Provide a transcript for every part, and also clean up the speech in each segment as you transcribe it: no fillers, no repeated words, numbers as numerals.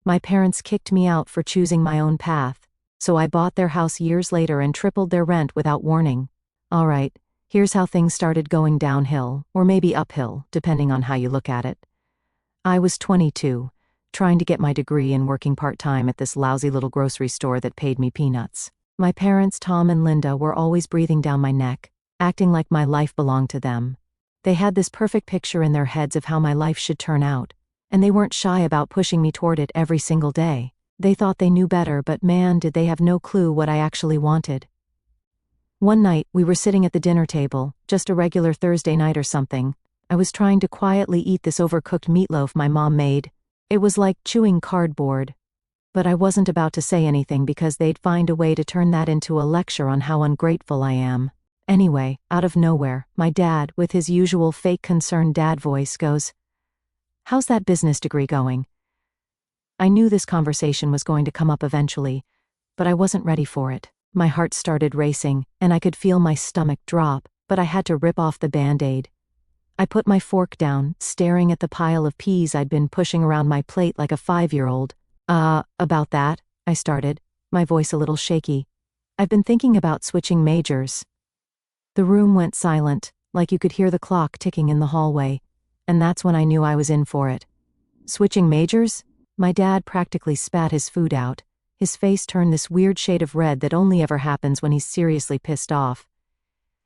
My parents kicked me out for choosing my own path, so I bought their house years later and tripled their rent without warning. Alright, here's how things started going downhill, or maybe uphill, depending on how you look at it. I was 22, trying to get my degree and working part-time at this lousy little grocery store that paid me peanuts. My parents, Tom and Linda, were always breathing down my neck, acting like my life belonged to them. They had this perfect picture in their heads of how my life should turn out, and they weren't shy about pushing me toward it every single day. They thought they knew better, but man, did they have no clue what I actually wanted. One night, we were sitting at the dinner table, just a regular Thursday night or something. I was trying to quietly eat this overcooked meatloaf my mom made. It was like chewing cardboard. But I wasn't about to say anything because they'd find a way to turn that into a lecture on how ungrateful I am. Anyway, out of nowhere, my dad, with his usual fake concerned dad voice, goes, "How's that business degree going?" I knew this conversation was going to come up eventually, but I wasn't ready for it. My heart started racing, and I could feel my stomach drop, but I had to rip off the Band-Aid. I put my fork down, staring at the pile of peas I'd been pushing around my plate like a 5-year-old. About that, I started, my voice a little shaky. I've been thinking about switching majors. The room went silent, like you could hear the clock ticking in the hallway, and that's when I knew I was in for it. Switching majors? My dad practically spat his food out. His face turned this weird shade of red that only ever happens when he's seriously pissed off.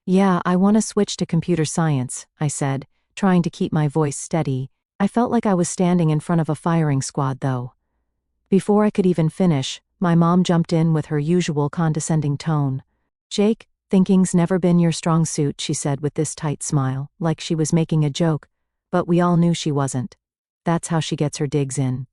"Yeah, I want to switch to computer science," I said, trying to keep my voice steady. I felt like I was standing in front of a firing squad, though. Before I could even finish, my mom jumped in with her usual condescending tone. "Jake, thinking's never been your strong suit," she said with this tight smile, like she was making a joke, but we all knew she wasn't. That's how she gets her digs in.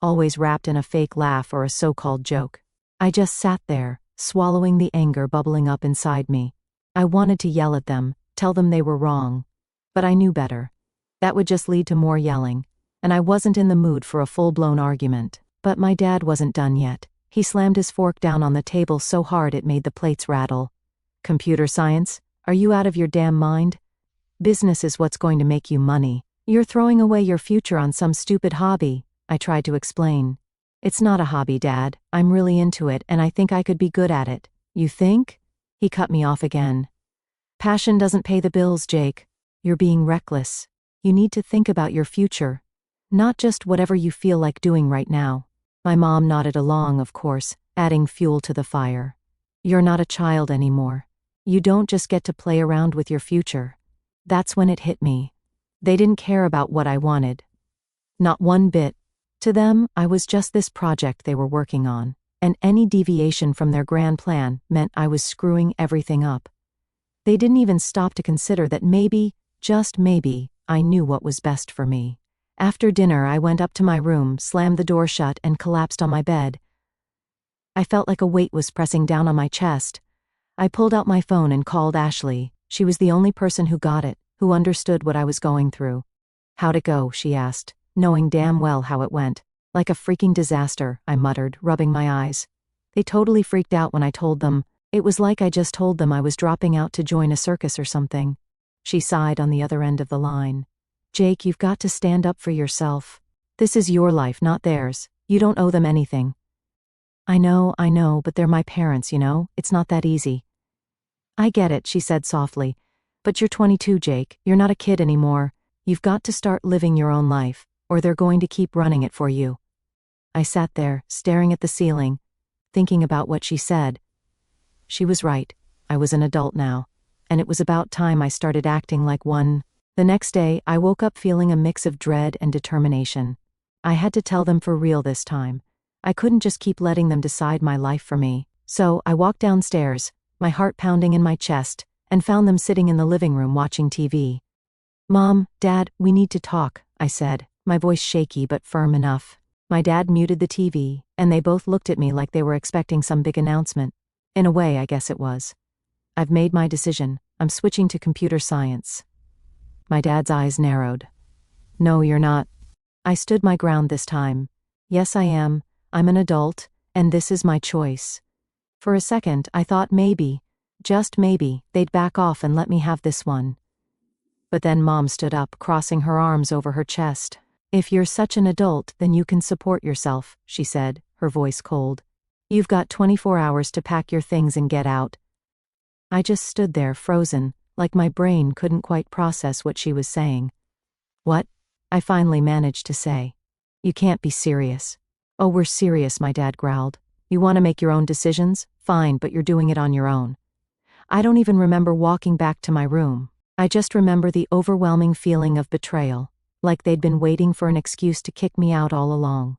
Always wrapped in a fake laugh or a so-called joke. I just sat there, swallowing the anger bubbling up inside me. I wanted to yell at them, tell them they were wrong. But I knew better. That would just lead to more yelling, and I wasn't in the mood for a full-blown argument. But my dad wasn't done yet. He slammed his fork down on the table so hard it made the plates rattle. "Computer science? Are you out of your damn mind? Business is what's going to make you money. You're throwing away your future on some stupid hobby," I tried to explain. "It's not a hobby, Dad. I'm really into it and I think I could be good at it." "You think?" He cut me off again. "Passion doesn't pay the bills, Jake. You're being reckless. You need to think about your future, not just whatever you feel like doing right now." My mom nodded along, of course, adding fuel to the fire. "You're not a child anymore. You don't just get to play around with your future." That's when it hit me. They didn't care about what I wanted. Not one bit. To them, I was just this project they were working on, and any deviation from their grand plan meant I was screwing everything up. They didn't even stop to consider that maybe, just maybe, I knew what was best for me. After dinner, I went up to my room, slammed the door shut, and collapsed on my bed. I felt like a weight was pressing down on my chest. I pulled out my phone and called Ashley. She was the only person who got it, who understood what I was going through. "How'd it go?" she asked, knowing damn well how it went. "Like a freaking disaster," I muttered, rubbing my eyes. They totally freaked out when I told them. It was like I just told them I was dropping out to join a circus or something. She sighed on the other end of the line. "Jake, you've got to stand up for yourself. This is your life, not theirs. You don't owe them anything." I know, but they're my parents, you know? It's not that easy." "I get it," she said softly. "But you're 22, Jake. You're not a kid anymore. You've got to start living your own life, or they're going to keep running it for you." I sat there, staring at the ceiling, thinking about what she said. She was right. I was an adult now, and it was about time I started acting like one. The next day, I woke up feeling a mix of dread and determination. I had to tell them for real this time. I couldn't just keep letting them decide my life for me. So I walked downstairs, my heart pounding in my chest, and found them sitting in the living room watching TV. "Mom, Dad, we need to talk," I said, my voice shaky but firm enough. My dad muted the TV, and they both looked at me like they were expecting some big announcement. In a way, I guess it was. "I've made my decision. I'm switching to computer science." My dad's eyes narrowed. "No, you're not." I stood my ground this time. "Yes, I am. I'm an adult, and this is my choice." For a second, I thought maybe, just maybe, they'd back off and let me have this one. But then Mom stood up, crossing her arms over her chest. If you're such an adult, then you can support yourself, she said, her voice cold. You've got 24 hours to pack your things and get out. I just stood there frozen, like my brain couldn't quite process what she was saying. What? I finally managed to say. You can't be serious. Oh, we're serious, my dad growled. You want to make your own decisions? Fine, but you're doing it on your own. I don't even remember walking back to my room. I just remember the overwhelming feeling of betrayal, like they'd been waiting for an excuse to kick me out all along.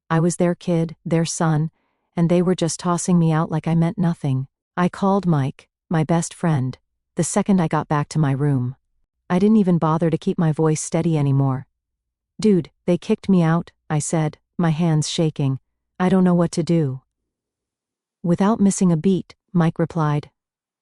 I was their kid, their son, and they were just tossing me out like I meant nothing. I called Mike, my best friend, the second I got back to my room. I didn't even bother to keep my voice steady anymore. Dude, they kicked me out, I said, my hands shaking. I don't know what to do. Without missing a beat, Mike replied,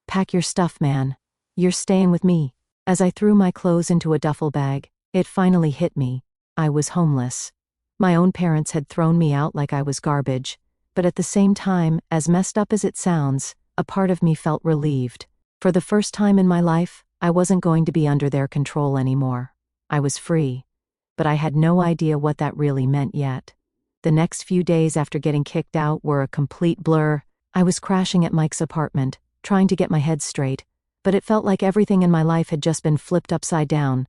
Pack your stuff, man. You're staying with me. As I threw my clothes into a duffel bag, it finally hit me. I was homeless. My own parents had thrown me out like I was garbage, but at the same time, as messed up as it sounds, a part of me felt relieved. For the first time in my life, I wasn't going to be under their control anymore. I was free, but I had no idea what that really meant yet. The next few days after getting kicked out were a complete blur. I was crashing at Mike's apartment, trying to get my head straight, but it felt like everything in my life had just been flipped upside down.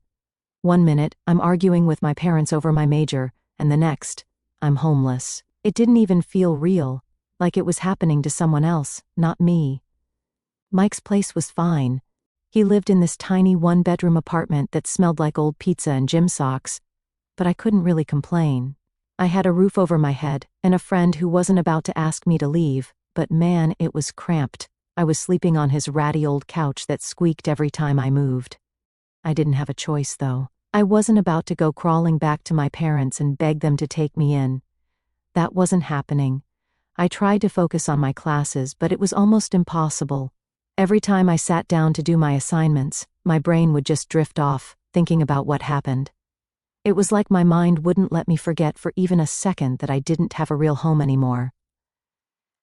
One minute, I'm arguing with my parents over my major, and the next, I'm homeless. It didn't even feel real, like it was happening to someone else, not me. Mike's place was fine. He lived in this tiny one-bedroom apartment that smelled like old pizza and gym socks, but I couldn't really complain. I had a roof over my head, and a friend who wasn't about to ask me to leave, but man, it was cramped. I was sleeping on his ratty old couch that squeaked every time I moved. I didn't have a choice, though. I wasn't about to go crawling back to my parents and beg them to take me in. That wasn't happening. I tried to focus on my classes, but it was almost impossible. Every time I sat down to do my assignments, my brain would just drift off, thinking about what happened. It was like my mind wouldn't let me forget for even a second that I didn't have a real home anymore.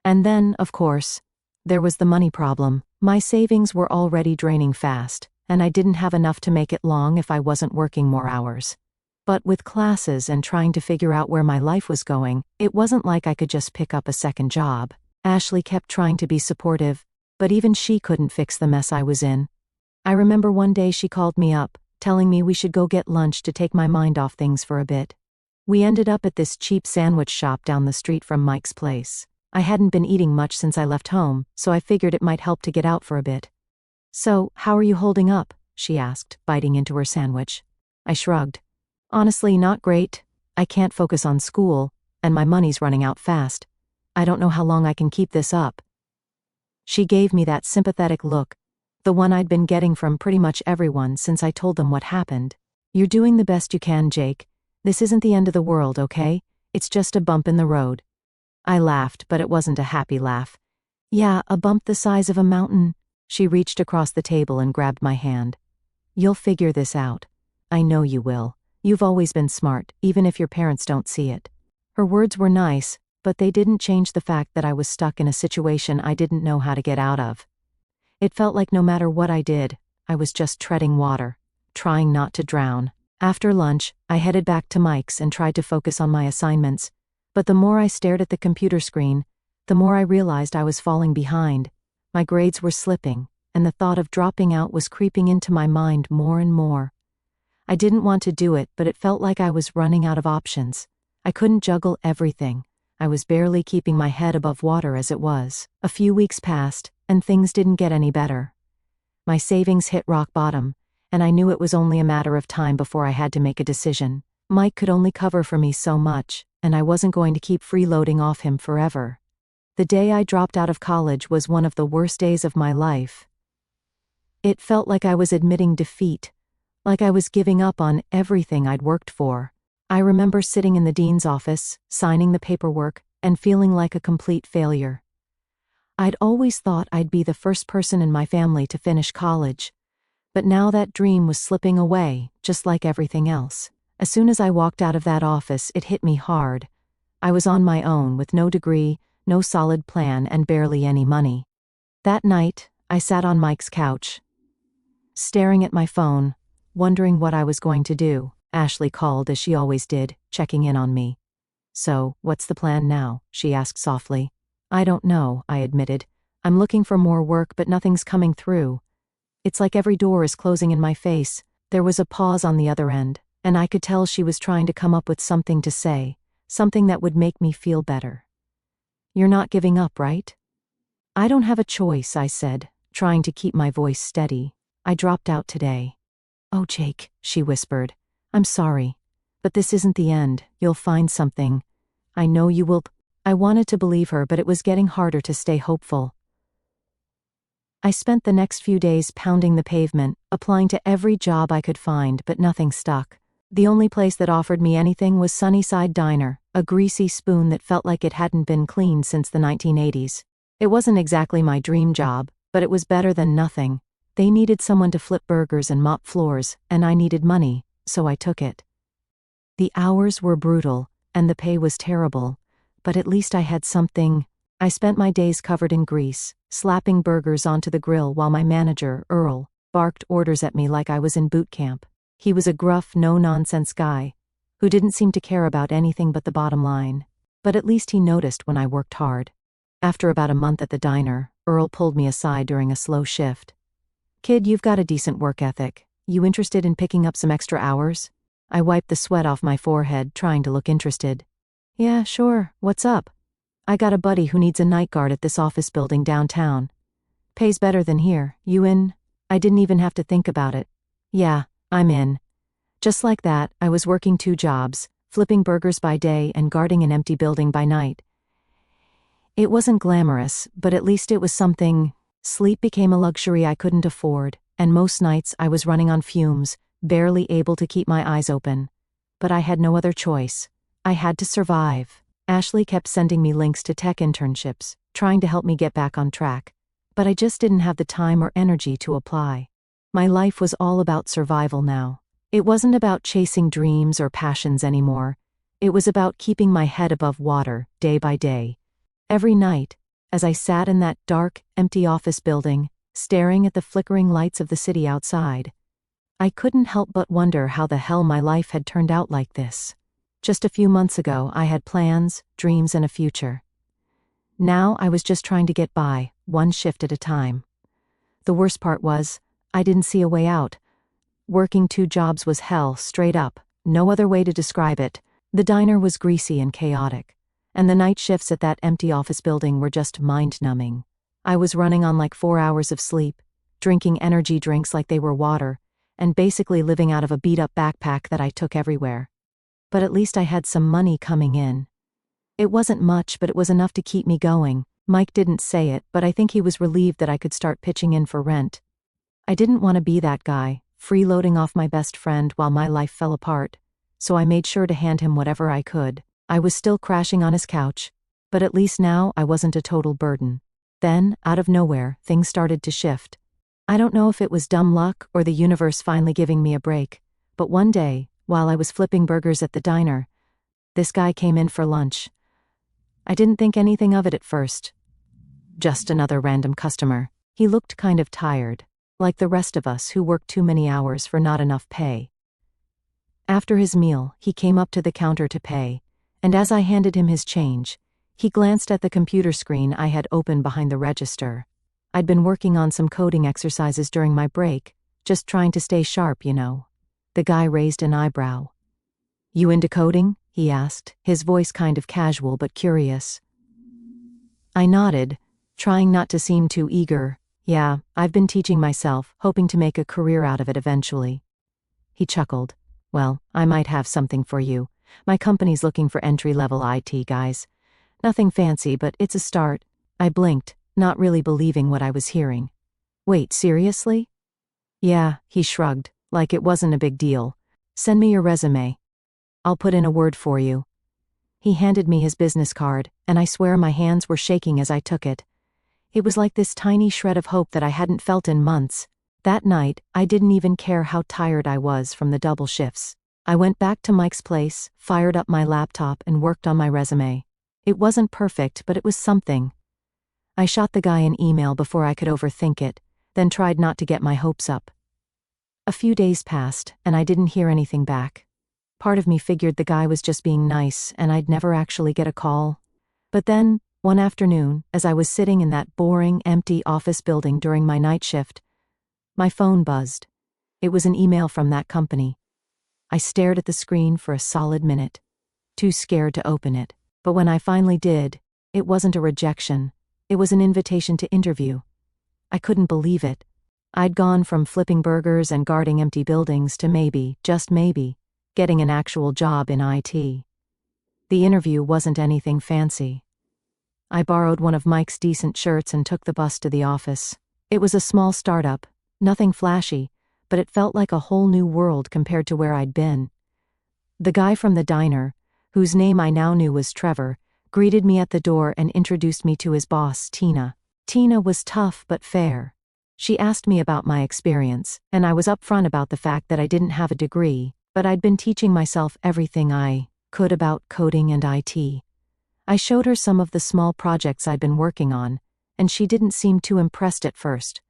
And then, of course, there was the money problem. My savings were already draining fast, and I didn't have enough to make it long if I wasn't working more hours. But with classes and trying to figure out where my life was going, it wasn't like I could just pick up a second job. Ashley kept trying to be supportive, but even she couldn't fix the mess I was in. I remember one day she called me up, telling me we should go get lunch to take my mind off things for a bit. We ended up at this cheap sandwich shop down the street from Mike's place. I hadn't been eating much since I left home, so I figured it might help to get out for a bit. So, how are you holding up? She asked, biting into her sandwich. I shrugged. Honestly, not great. I can't focus on school, and my money's running out fast. I don't know how long I can keep this up. She gave me that sympathetic look, the one I'd been getting from pretty much everyone since I told them what happened. You're doing the best you can, Jake. This isn't the end of the world, okay? It's just a bump in the road. I laughed, but it wasn't a happy laugh. Yeah, a bump the size of a mountain. She reached across the table and grabbed my hand. You'll figure this out. I know you will. You've always been smart, even if your parents don't see it. Her words were nice, but they didn't change the fact that I was stuck in a situation I didn't know how to get out of. It felt like no matter what I did, I was just treading water, trying not to drown. After lunch, I headed back to Mike's and tried to focus on my assignments, but the more I stared at the computer screen, the more I realized I was falling behind. My grades were slipping, and the thought of dropping out was creeping into my mind more and more. I didn't want to do it, but it felt like I was running out of options. I couldn't juggle everything. I was barely keeping my head above water as it was. A few weeks passed, and things didn't get any better. My savings hit rock bottom, and I knew it was only a matter of time before I had to make a decision. Mike could only cover for me so much, and I wasn't going to keep freeloading off him forever. The day I dropped out of college was one of the worst days of my life. It felt like I was admitting defeat, like I was giving up on everything I'd worked for. I remember sitting in the dean's office, signing the paperwork, and feeling like a complete failure. I'd always thought I'd be the first person in my family to finish college, but now that dream was slipping away, just like everything else. As soon as I walked out of that office, it hit me hard. I was on my own with no degree, no solid plan, and barely any money. That night, I sat on Mike's couch, staring at my phone, wondering what I was going to do. Ashley called as she always did, checking in on me. So, what's the plan now? She asked softly. I don't know, I admitted. I'm looking for more work, but nothing's coming through. It's like every door is closing in my face. There was a pause on the other end, and I could tell she was trying to come up with something to say, something that would make me feel better. You're not giving up, right? I don't have a choice, I said, trying to keep my voice steady. I dropped out today. Oh, Jake, she whispered. I'm sorry. But this isn't the end. You'll find something. I know you will. I wanted to believe her, but it was getting harder to stay hopeful. I spent the next few days pounding the pavement, applying to every job I could find, but nothing stuck. The only place that offered me anything was Sunnyside Diner, a greasy spoon that felt like it hadn't been cleaned since the 1980s. It wasn't exactly my dream job, but it was better than nothing. They needed someone to flip burgers and mop floors, and I needed money, so I took it. The hours were brutal, and the pay was terrible, but at least I had something. I spent my days covered in grease, slapping burgers onto the grill while my manager, Earl, barked orders at me like I was in boot camp. He was a gruff, no-nonsense guy, who didn't seem to care about anything but the bottom line. But at least he noticed when I worked hard. After about a month at the diner, Earl pulled me aside during a slow shift. Kid, you've got a decent work ethic. You interested in picking up some extra hours? I wiped the sweat off my forehead, trying to look interested. Yeah, sure. What's up? I got a buddy who needs a night guard at this office building downtown. Pays better than here. You in? I didn't even have to think about it. Yeah, I'm in. Just like that, I was working 2 jobs, flipping burgers by day and guarding an empty building by night. It wasn't glamorous, but at least it was something. Sleep became a luxury I couldn't afford, and most nights I was running on fumes, barely able to keep my eyes open. But I had no other choice. I had to survive. Ashley kept sending me links to tech internships, trying to help me get back on track. But I just didn't have the time or energy to apply. My life was all about survival now. It wasn't about chasing dreams or passions anymore. It was about keeping my head above water, day by day. Every night, as I sat in that dark, empty office building, staring at the flickering lights of the city outside, I couldn't help but wonder how the hell my life had turned out like this. Just a few months ago, I had plans, dreams, and a future. Now I was just trying to get by, one shift at a time. The worst part was, I didn't see a way out. Working 2 jobs was hell, straight up, no other way to describe it. The diner was greasy and chaotic, and the night shifts at that empty office building were just mind-numbing. I was running on like 4 hours of sleep, drinking energy drinks like they were water, and basically living out of a beat-up backpack that I took everywhere. But at least I had some money coming in. It wasn't much, but it was enough to keep me going. Mike didn't say it, but I think he was relieved that I could start pitching in for rent. I didn't want to be that guy, freeloading off my best friend while my life fell apart, so I made sure to hand him whatever I could. I was still crashing on his couch, but at least now I wasn't a total burden. Then, out of nowhere, things started to shift. I don't know if it was dumb luck or the universe finally giving me a break, but one day, while I was flipping burgers at the diner, this guy came in for lunch. I didn't think anything of it at first. Just another random customer. He looked kind of tired, like the rest of us who worked too many hours for not enough pay. After his meal, he came up to the counter to pay, and as I handed him his change, he glanced at the computer screen I had open behind the register. I'd been working on some coding exercises during my break, just trying to stay sharp, you know. The guy raised an eyebrow. You into coding? He asked, his voice kind of casual but curious. I nodded, trying not to seem too eager. Yeah, I've been teaching myself, hoping to make a career out of it eventually. He chuckled. Well, I might have something for you. My company's looking for entry-level IT guys. Nothing fancy, but it's a start. I blinked, not really believing what I was hearing. Wait, seriously? Yeah, he shrugged, like it wasn't a big deal. Send me your resume. I'll put in a word for you. He handed me his business card, and I swear my hands were shaking as I took it. It was like this tiny shred of hope that I hadn't felt in months. That night, I didn't even care how tired I was from the double shifts. I went back to Mike's place, fired up my laptop, and worked on my resume. It wasn't perfect, but it was something. I shot the guy an email before I could overthink it, then tried not to get my hopes up. A few days passed, and I didn't hear anything back. Part of me figured the guy was just being nice and I'd never actually get a call. But then, one afternoon, as I was sitting in that boring, empty office building during my night shift, my phone buzzed. It was an email from that company. I stared at the screen for a solid minute, too scared to open it. But when I finally did, it wasn't a rejection. It was an invitation to interview. I couldn't believe it. I'd gone from flipping burgers and guarding empty buildings to maybe, just maybe, getting an actual job in IT. The interview wasn't anything fancy. I borrowed one of Mike's decent shirts and took the bus to the office. It was a small startup, nothing flashy, but it felt like a whole new world compared to where I'd been. The guy from the diner, whose name I now knew was Trevor, greeted me at the door and introduced me to his boss, Tina. Tina was tough but fair. She asked me about my experience, and I was upfront about the fact that I didn't have a degree, but I'd been teaching myself everything I could about coding and IT. I showed her some of the small projects I'd been working on, and she didn't seem too impressed at first.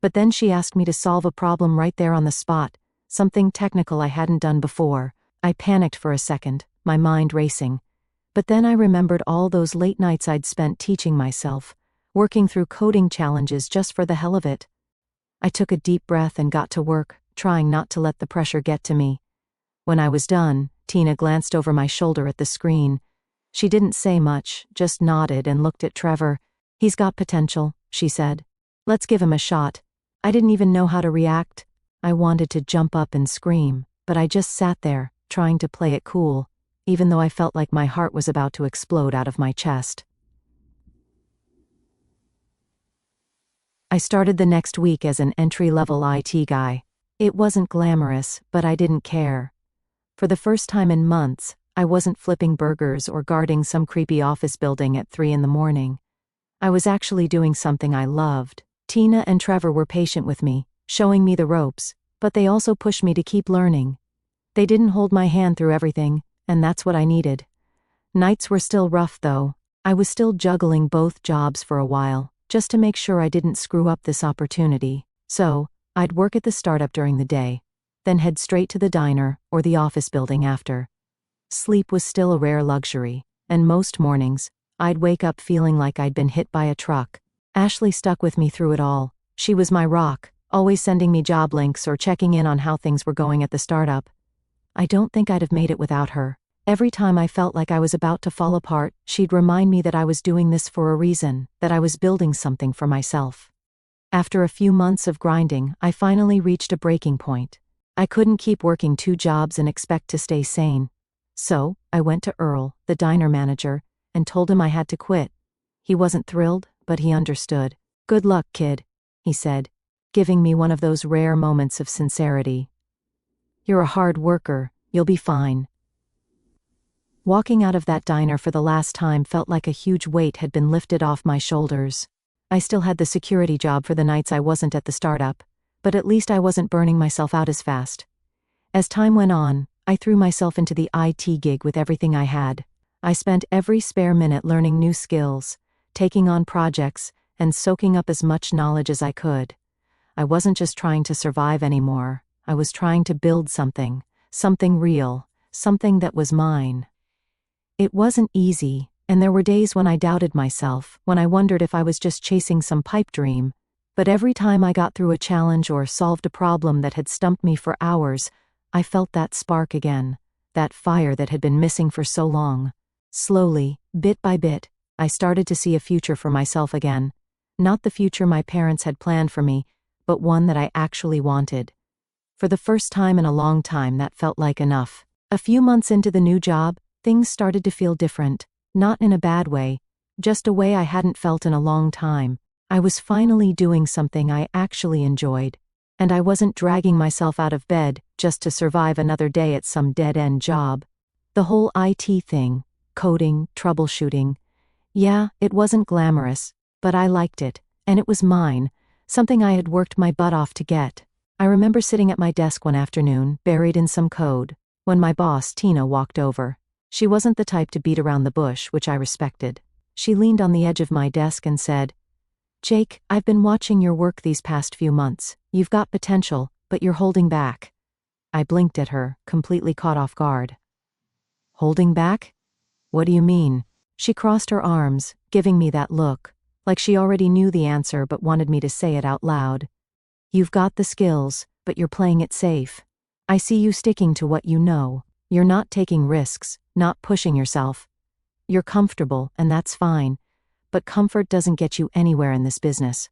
But then she asked me to solve a problem right there on the spot, something technical I hadn't done before. I panicked for a second, my mind racing. But then I remembered all those late nights I'd spent teaching myself, working through coding challenges just for the hell of it. I took a deep breath and got to work, trying not to let the pressure get to me. When I was done, Tina glanced over my shoulder at the screen. She didn't say much, just nodded and looked at Trevor. "He's got potential," she said. "Let's give him a shot." I didn't even know how to react. I wanted to jump up and scream, but I just sat there, trying to play it cool, even though I felt like my heart was about to explode out of my chest. I started the next week as an entry-level IT guy. It wasn't glamorous, but I didn't care. For the first time in months, I wasn't flipping burgers or guarding some creepy office building at 3 in the morning. I was actually doing something I loved. Tina and Trevor were patient with me, showing me the ropes, but they also pushed me to keep learning. They didn't hold my hand through everything, and that's what I needed. Nights were still rough though. I was still juggling both jobs for a while, just to make sure I didn't screw up this opportunity. So, I'd work at the startup during the day, then head straight to the diner or the office building after. Sleep was still a rare luxury, and most mornings, I'd wake up feeling like I'd been hit by a truck. Ashley stuck with me through it all. She was my rock, always sending me job links or checking in on how things were going at the startup. I don't think I'd have made it without her. Every time I felt like I was about to fall apart, she'd remind me that I was doing this for a reason, that I was building something for myself. After a few months of grinding, I finally reached a breaking point. I couldn't keep working 2 jobs and expect to stay sane. So, I went to Earl, the diner manager, and told him I had to quit. He wasn't thrilled, but he understood. "Good luck, kid," he said, giving me one of those rare moments of sincerity. "You're a hard worker, you'll be fine." Walking out of that diner for the last time felt like a huge weight had been lifted off my shoulders. I still had the security job for the nights I wasn't at the startup, but at least I wasn't burning myself out as fast. As time went on, I threw myself into the IT gig with everything I had. I spent every spare minute learning new skills, taking on projects, and soaking up as much knowledge as I could. I wasn't just trying to survive anymore. I was trying to build something real, something that was mine. It wasn't easy, and there were days when I doubted myself, when I wondered if I was just chasing some pipe dream. But every time I got through a challenge or solved a problem that had stumped me for hours, I felt that spark again, that fire that had been missing for so long. Slowly, bit by bit, I started to see a future for myself again. Not the future my parents had planned for me, but one that I actually wanted. For the first time in a long time, that felt like enough. A few months into the new job, things started to feel different. Not in a bad way, just a way I hadn't felt in a long time. I was finally doing something I actually enjoyed. And I wasn't dragging myself out of bed just to survive another day at some dead-end job. The whole IT thing, coding, troubleshooting, yeah, it wasn't glamorous, but I liked it, and it was mine, something I had worked my butt off to get. I remember sitting at my desk one afternoon, buried in some code, when my boss, Tina, walked over. She wasn't the type to beat around the bush, which I respected. She leaned on the edge of my desk and said, "Jake, I've been watching your work these past few months. You've got potential, but you're holding back." I blinked at her, completely caught off guard. Holding back? What do you mean? She crossed her arms, giving me that look, like she already knew the answer but wanted me to say it out loud. You've got the skills, but you're playing it safe. I see you sticking to what you know. You're not taking risks, not pushing yourself. You're comfortable, and that's fine, but comfort doesn't get you anywhere in this business.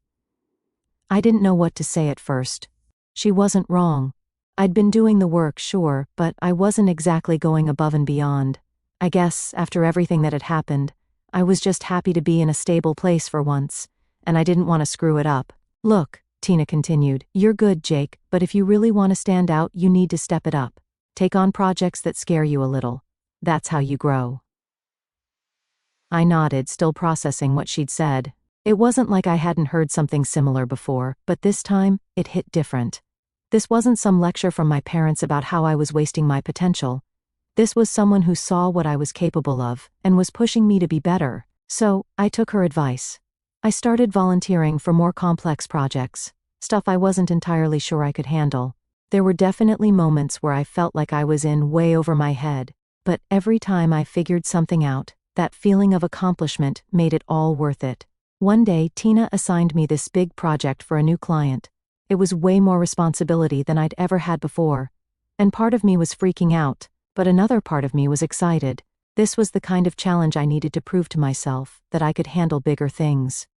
I didn't know what to say at first. She wasn't wrong. I'd been doing the work, sure, but I wasn't exactly going above and beyond. I guess, after everything that had happened, I was just happy to be in a stable place for once, and I didn't want to screw it up. Look, Tina continued, you're good, Jake, but if you really want to stand out, you need to step it up. Take on projects that scare you a little. That's how you grow. I nodded, still processing what she'd said. It wasn't like I hadn't heard something similar before, but this time, it hit different. This wasn't some lecture from my parents about how I was wasting my potential. This was someone who saw what I was capable of, and was pushing me to be better. So, I took her advice. I started volunteering for more complex projects, stuff I wasn't entirely sure I could handle. There were definitely moments where I felt like I was in way over my head, but every time I figured something out, that feeling of accomplishment made it all worth it. One day, Tina assigned me this big project for a new client. It was way more responsibility than I'd ever had before. And part of me was freaking out, but another part of me was excited. This was the kind of challenge I needed to prove to myself, that I could handle bigger things.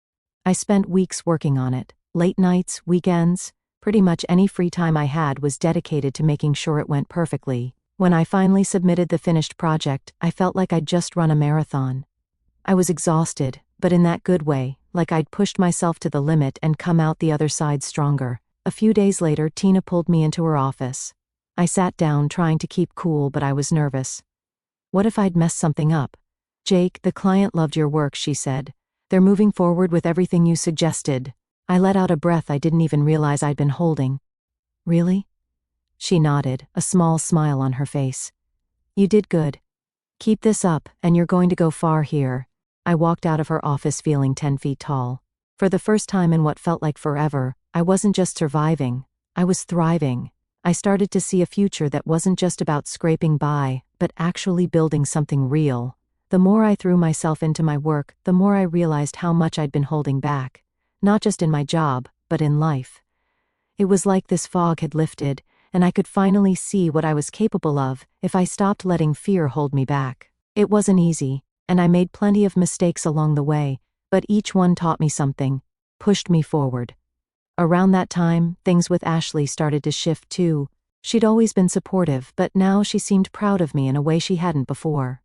I spent weeks working on it. Late nights, weekends, pretty much any free time I had was dedicated to making sure it went perfectly. When I finally submitted the finished project, I felt like I'd just run a marathon. I was exhausted, but in that good way, like I'd pushed myself to the limit and come out the other side stronger. A few days later, Tina pulled me into her office. I sat down, trying to keep cool, but I was nervous. What if I'd messed something up? Jake, the client loved your work, she said. They're moving forward with everything you suggested. I let out a breath I didn't even realize I'd been holding. Really? She nodded, a small smile on her face. You did good. Keep this up, and you're going to go far here. I walked out of her office feeling 10 feet tall. For the first time in what felt like forever, I wasn't just surviving, I was thriving. I started to see a future that wasn't just about scraping by, but actually building something real. The more I threw myself into my work, the more I realized how much I'd been holding back. Not just in my job, but in life. It was like this fog had lifted, and I could finally see what I was capable of if I stopped letting fear hold me back. It wasn't easy, and I made plenty of mistakes along the way, but each one taught me something, pushed me forward. Around that time, things with Ashley started to shift too. She'd always been supportive, but now she seemed proud of me in a way she hadn't before.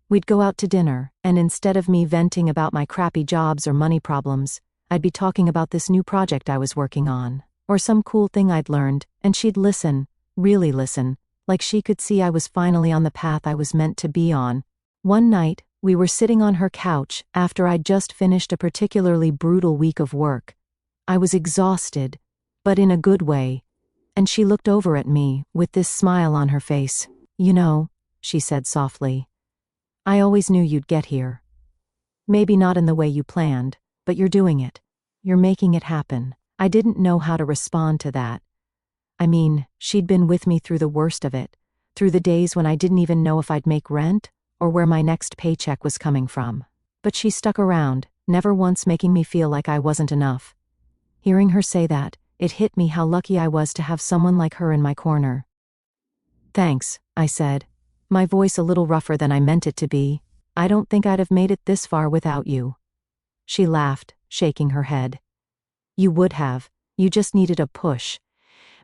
We'd go out to dinner, and instead of me venting about my crappy jobs or money problems, I'd be talking about this new project I was working on, or some cool thing I'd learned, and she'd listen, really listen, like she could see I was finally on the path I was meant to be on. One night, we were sitting on her couch after I'd just finished a particularly brutal week of work. I was exhausted, but in a good way, and she looked over at me with this smile on her face. You know, she said softly, I always knew you'd get here. Maybe not in the way you planned, but you're doing it. You're making it happen. I didn't know how to respond to that. I mean, she'd been with me through the worst of it, through the days when I didn't even know if I'd make rent, or where my next paycheck was coming from. But she stuck around, never once making me feel like I wasn't enough. Hearing her say that, it hit me how lucky I was to have someone like her in my corner. Thanks, I said, my voice a little rougher than I meant it to be. I don't think I'd have made it this far without you. She laughed, shaking her head. You would have, you just needed a push.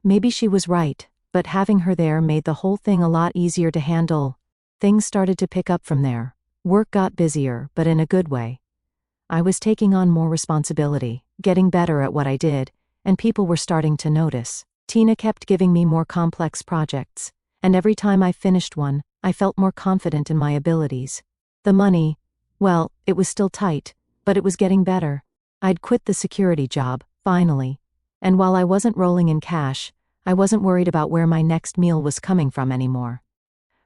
Maybe she was right, but having her there made the whole thing a lot easier to handle. Things started to pick up from there. Work got busier, but in a good way. I was taking on more responsibility, getting better at what I did, and people were starting to notice. Tina kept giving me more complex projects, and every time I finished one, I felt more confident in my abilities. The money, well, it was still tight, but it was getting better. I'd quit the security job, finally, and while I wasn't rolling in cash, I wasn't worried about where my next meal was coming from anymore.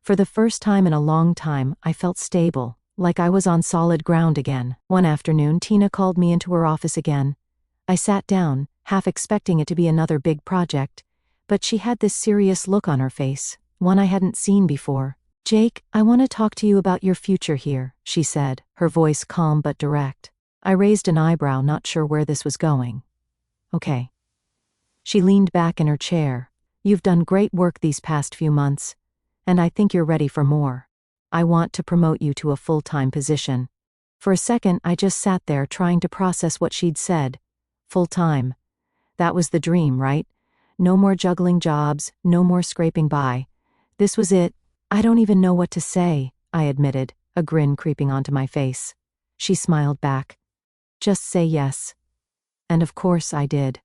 For the first time in a long time, I felt stable, like I was on solid ground again. One afternoon, Tina called me into her office again. I sat down, half expecting it to be another big project, But she had this serious look on her face, one I hadn't seen before. "Jake, I want to talk to you about your future here," she said, her voice calm but direct. I raised an eyebrow, not sure where this was going. "Okay." She leaned back in her chair. "You've done great work these past few months, and I think you're ready for more. I want to promote you to a full-time position." For a second, I just sat there trying to process what she'd said. Full-time. That was the dream, right? No more juggling jobs, no more scraping by. This was it. "I don't even know what to say," I admitted, a grin creeping onto my face. She smiled back. "Just say yes." And of course I did.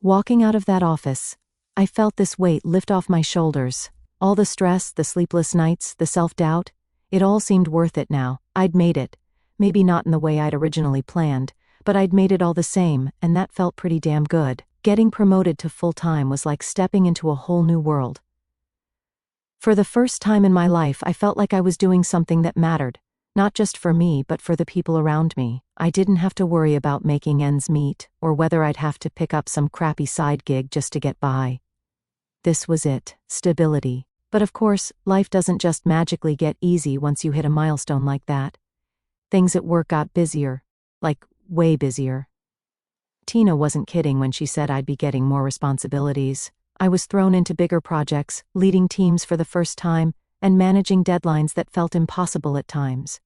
Walking out of that office, I felt this weight lift off my shoulders. All the stress, the sleepless nights, the self-doubt, it all seemed worth it now. I'd made it. Maybe not in the way I'd originally planned, but I'd made it all the same, and that felt pretty damn good. Getting promoted to full-time was like stepping into a whole new world. For the first time in my life, I felt like I was doing something that mattered, not just for me but for the people around me. I didn't have to worry about making ends meet, or whether I'd have to pick up some crappy side gig just to get by. This was it, stability. But of course, life doesn't just magically get easy once you hit a milestone like that. Things at work got busier, like way busier. Tina wasn't kidding when she said I'd be getting more responsibilities. I was thrown into bigger projects, leading teams for the first time, and managing deadlines that felt impossible at times.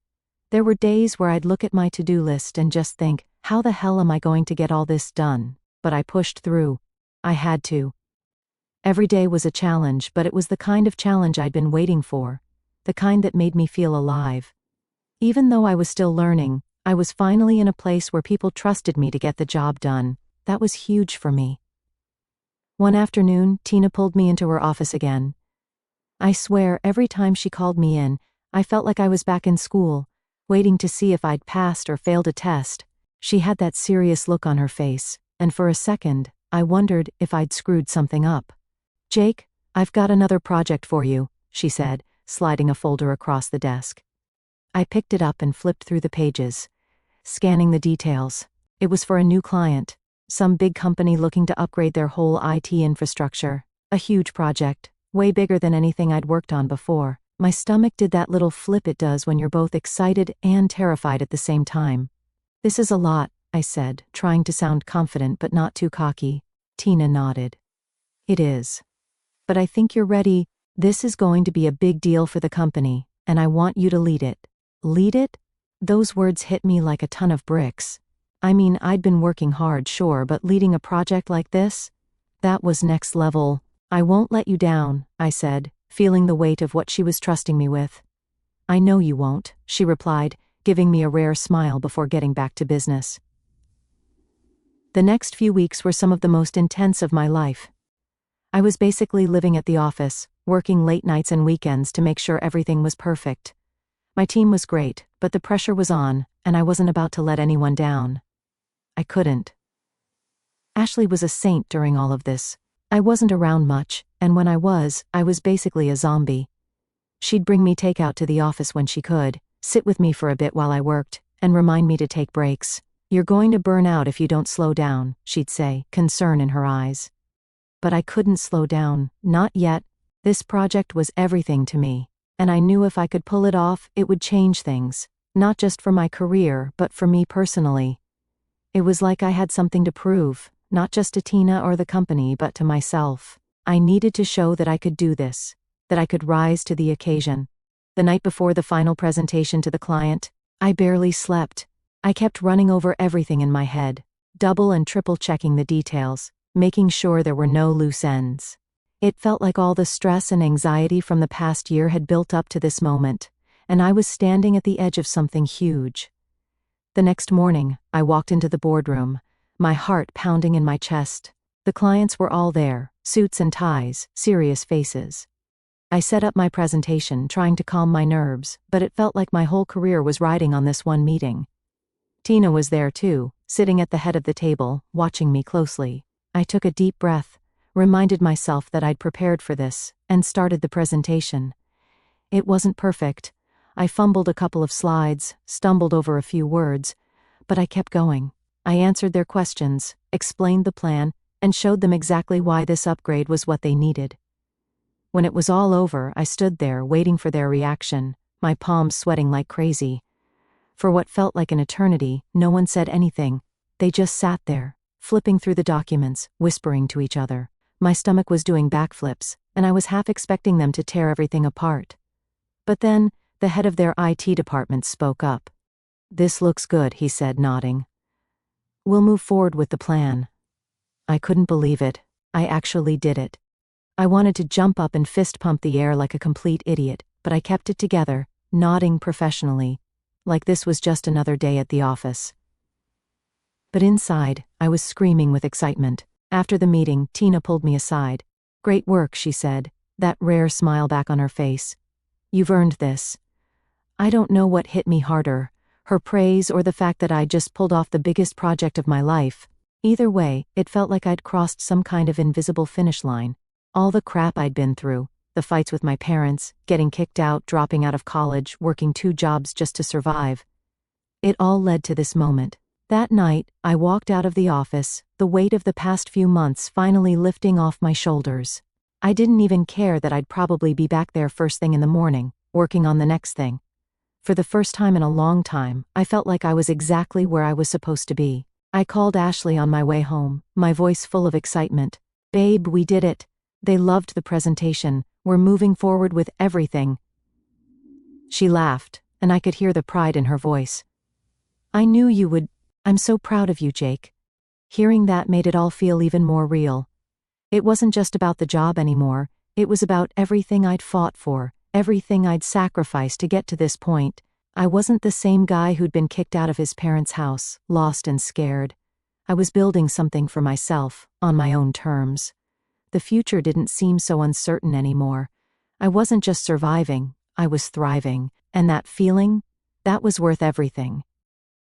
There were days where I'd look at my to-do list and just think, how the hell am I going to get all this done? But I pushed through. I had to. Every day was a challenge, but it was the kind of challenge I'd been waiting for, the kind that made me feel alive. Even though I was still learning, I was finally in a place where people trusted me to get the job done. That was huge for me. One afternoon, Tina pulled me into her office again. I swear, every time she called me in, I felt like I was back in school, waiting to see if I'd passed or failed a test. She had that serious look on her face, and for a second, I wondered if I'd screwed something up. "Jake, I've got another project for you," she said, sliding a folder across the desk. I picked it up and flipped through the pages, scanning the details. It was for a new client, some big company looking to upgrade their whole IT infrastructure. A huge project, way bigger than anything I'd worked on before. My stomach did that little flip it does when you're both excited and terrified at the same time. "This is a lot," I said, trying to sound confident but not too cocky. Tina nodded. "It is. But I think you're ready. This is going to be a big deal for the company, and I want you to lead it." Lead it? Those words hit me like a ton of bricks. I mean, I'd been working hard, sure, but leading a project like this? That was next level. "I won't let you down," I said, feeling the weight of what she was trusting me with. "I know you won't," she replied, giving me a rare smile before getting back to business. The next few weeks were some of the most intense of my life. I was basically living at the office, working late nights and weekends to make sure everything was perfect. My team was great, but the pressure was on, and I wasn't about to let anyone down. I couldn't. Ashley was a saint during all of this. I wasn't around much, and when I was basically a zombie. She'd bring me takeout to the office when she could, sit with me for a bit while I worked, and remind me to take breaks. "You're going to burn out if you don't slow down," she'd say, concern in her eyes. But I couldn't slow down, not yet. This project was everything to me, and I knew if I could pull it off, it would change things, not just for my career, but for me personally. It was like I had something to prove, not just to Tina or the company, but to myself. I needed to show that I could do this, that I could rise to the occasion. The night before the final presentation to the client, I barely slept. I kept running over everything in my head, double and triple checking the details, making sure there were no loose ends. It felt like all the stress and anxiety from the past year had built up to this moment, and I was standing at the edge of something huge. The next morning, I walked into the boardroom, my heart pounding in my chest. The clients were all there, suits and ties, serious faces. I set up my presentation, trying to calm my nerves, but it felt like my whole career was riding on this one meeting. Tina was there too, sitting at the head of the table, watching me closely. I took a deep breath, reminded myself that I'd prepared for this, and started the presentation. It wasn't perfect. I fumbled a couple of slides, stumbled over a few words, but I kept going. I answered their questions, explained the plan, and showed them exactly why this upgrade was what they needed. When it was all over, I stood there waiting for their reaction, my palms sweating like crazy. For what felt like an eternity, no one said anything. They just sat there, flipping through the documents, whispering to each other. My stomach was doing backflips, and I was half expecting them to tear everything apart. But then, the head of their IT department spoke up. "This looks good," he said, nodding. "We'll move forward with the plan." I couldn't believe it. I actually did it. I wanted to jump up and fist pump the air like a complete idiot, but I kept it together, nodding professionally, like this was just another day at the office. But inside, I was screaming with excitement. After the meeting, Tina pulled me aside. "Great work," she said, that rare smile back on her face. "You've earned this." I don't know what hit me harder, her praise or the fact that I'd just pulled off the biggest project of my life. Either way, it felt like I'd crossed some kind of invisible finish line. All the crap I'd been through, the fights with my parents, getting kicked out, dropping out of college, working 2 jobs just to survive. It all led to this moment. That night, I walked out of the office, the weight of the past few months finally lifting off my shoulders. I didn't even care that I'd probably be back there first thing in the morning, working on the next thing. For the first time in a long time, I felt like I was exactly where I was supposed to be. I called Ashley on my way home, my voice full of excitement. "Babe, we did it. They loved the presentation. We're moving forward with everything." She laughed, and I could hear the pride in her voice. "I knew you would. I'm so proud of you, Jake." Hearing that made it all feel even more real. It wasn't just about the job anymore, it was about everything I'd fought for, everything I'd sacrificed to get to this point. I wasn't the same guy who'd been kicked out of his parents' house, lost and scared. I was building something for myself, on my own terms. The future didn't seem so uncertain anymore. I wasn't just surviving, I was thriving, and that feeling, that was worth everything.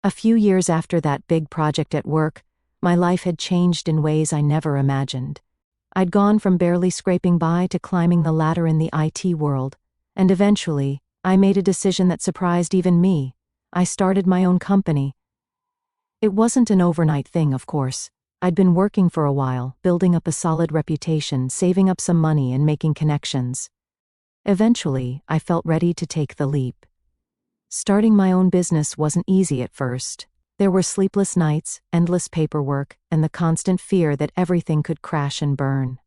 A few years after that big project at work, my life had changed in ways I never imagined. I'd gone from barely scraping by to climbing the ladder in the IT world, and eventually, I made a decision that surprised even me. I started my own company. It wasn't an overnight thing, of course. I'd been working for a while, building up a solid reputation, saving up some money and making connections. Eventually, I felt ready to take the leap. Starting my own business wasn't easy at first. There were sleepless nights, endless paperwork, and the constant fear that everything could crash and burn.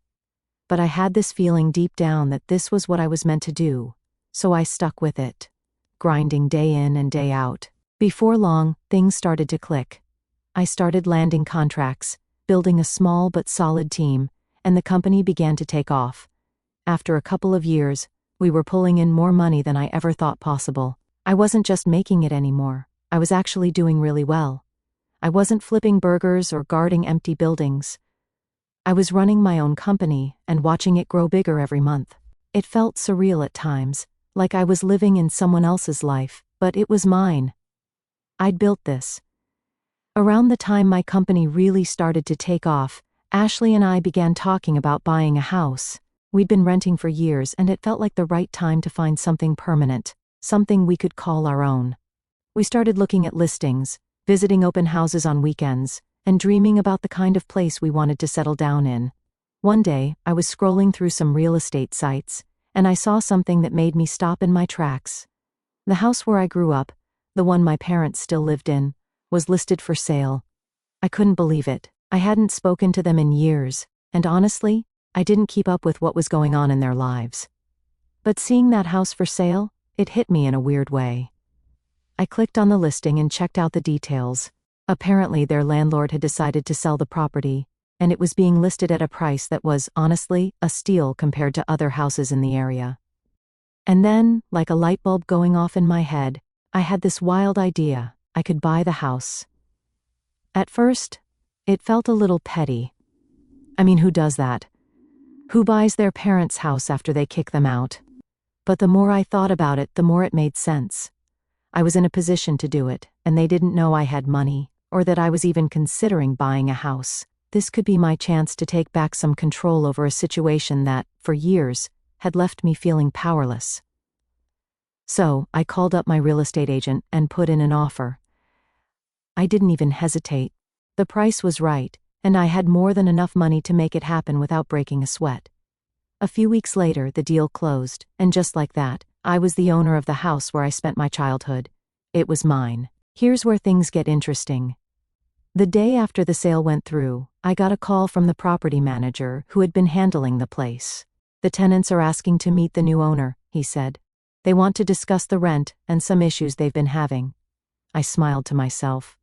But I had this feeling deep down that this was what I was meant to do, so I stuck with it, grinding day in and day out. Before long, things started to click. I started landing contracts, building a small but solid team, and the company began to take off. After a couple of years, we were pulling in more money than I ever thought possible. I wasn't just making it anymore, I was actually doing really well. I wasn't flipping burgers or guarding empty buildings. I was running my own company and watching it grow bigger every month. It felt surreal at times, like I was living in someone else's life, but it was mine. I'd built this. Around the time my company really started to take off, Ashley and I began talking about buying a house. We'd been renting for years and it felt like the right time to find something permanent, something we could call our own. We started looking at listings, visiting open houses on weekends, and dreaming about the kind of place we wanted to settle down in. One day, I was scrolling through some real estate sites, and I saw something that made me stop in my tracks. The house where I grew up, the one my parents still lived in, was listed for sale. I couldn't believe it. I hadn't spoken to them in years, and honestly, I didn't keep up with what was going on in their lives. But seeing that house for sale, it hit me in a weird way. I clicked on the listing and checked out the details. Apparently, their landlord had decided to sell the property, and it was being listed at a price that was, honestly, a steal compared to other houses in the area. And then, like a light bulb going off in my head, I had this wild idea. I could buy the house. At first, it felt a little petty. I mean, who does that? Who buys their parents' house after they kick them out? But the more I thought about it, the more it made sense. I was in a position to do it, and they didn't know I had money, or that I was even considering buying a house. This could be my chance to take back some control over a situation that, for years, had left me feeling powerless. So, I called up my real estate agent and put in an offer. I didn't even hesitate. The price was right, and I had more than enough money to make it happen without breaking a sweat. A few weeks later, the deal closed, and just like that, I was the owner of the house where I spent my childhood. It was mine. Here's where things get interesting. The day after the sale went through, I got a call from the property manager who had been handling the place. "The tenants are asking to meet the new owner," he said. "They want to discuss the rent and some issues they've been having." I smiled to myself.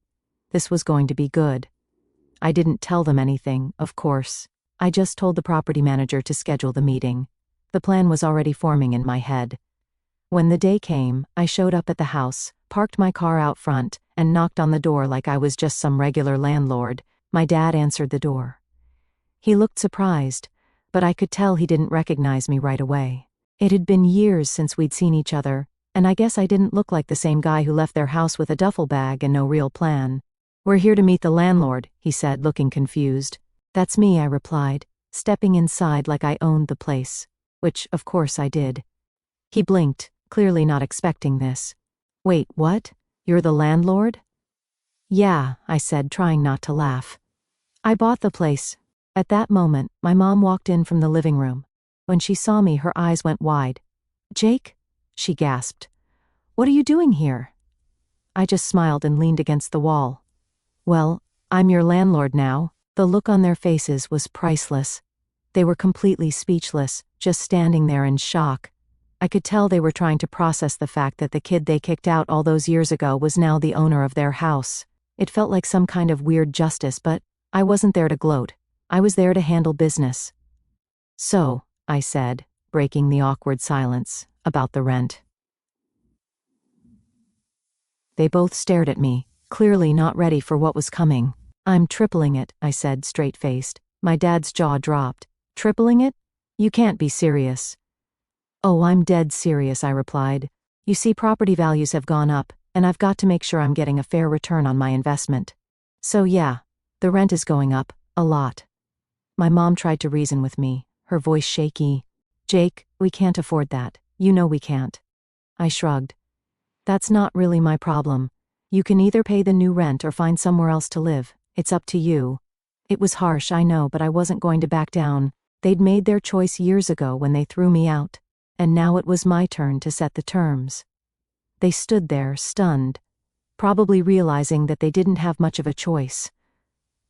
This was going to be good. I didn't tell them anything, of course. I just told the property manager to schedule the meeting. The plan was already forming in my head. When the day came, I showed up at the house, parked my car out front, and knocked on the door like I was just some regular landlord. My dad answered the door. He looked surprised, but I could tell he didn't recognize me right away. It had been years since we'd seen each other, and I guess I didn't look like the same guy who left their house with a duffel bag and no real plan. "We're here to meet the landlord," he said, looking confused. "That's me," I replied, stepping inside like I owned the place, which, of course, I did. He blinked, clearly not expecting this. "Wait, what? You're the landlord?" "Yeah," I said, trying not to laugh. "I bought the place." At that moment, my mom walked in from the living room. When she saw me, her eyes went wide. "Jake?" she gasped. "What are you doing here?" I just smiled and leaned against the wall. "Well, I'm your landlord now." The look on their faces was priceless. They were completely speechless, just standing there in shock. I could tell they were trying to process the fact that the kid they kicked out all those years ago was now the owner of their house. It felt like some kind of weird justice, but I wasn't there to gloat. I was there to handle business. "So," I said, breaking the awkward silence, "about the rent." They both stared at me, clearly not ready for what was coming. "I'm tripling it," I said, straight-faced. My dad's jaw dropped. "Tripling it? You can't be serious." "Oh, I'm dead serious," I replied. "You see, property values have gone up, and I've got to make sure I'm getting a fair return on my investment. So yeah, the rent is going up, a lot." My mom tried to reason with me, her voice shaky. "Jake, we can't afford that. You know we can't." I shrugged. "That's not really my problem. You can either pay the new rent or find somewhere else to live. It's up to you." It was harsh, I know, but I wasn't going to back down. They'd made their choice years ago when they threw me out, and now it was my turn to set the terms. They stood there, stunned, probably realizing that they didn't have much of a choice.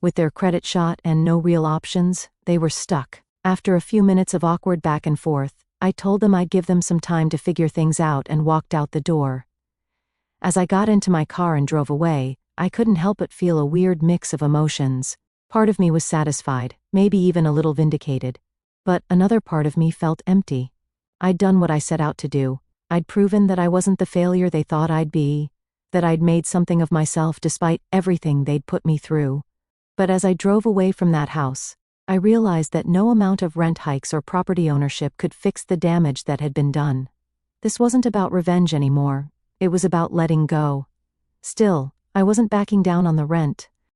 With their credit shot and no real options, they were stuck. After a few minutes of awkward back and forth, I told them I'd give them some time to figure things out and walked out the door. As I got into my car and drove away, I couldn't help but feel a weird mix of emotions. Part of me was satisfied, maybe even a little vindicated. But another part of me felt empty. I'd done what I set out to do. I'd proven that I wasn't the failure they thought I'd be, that I'd made something of myself despite everything they'd put me through. But as I drove away from that house, I realized that no amount of rent hikes or property ownership could fix the damage that had been done. This wasn't about revenge anymore. It was about letting go. Still, I wasn't backing down on the rent.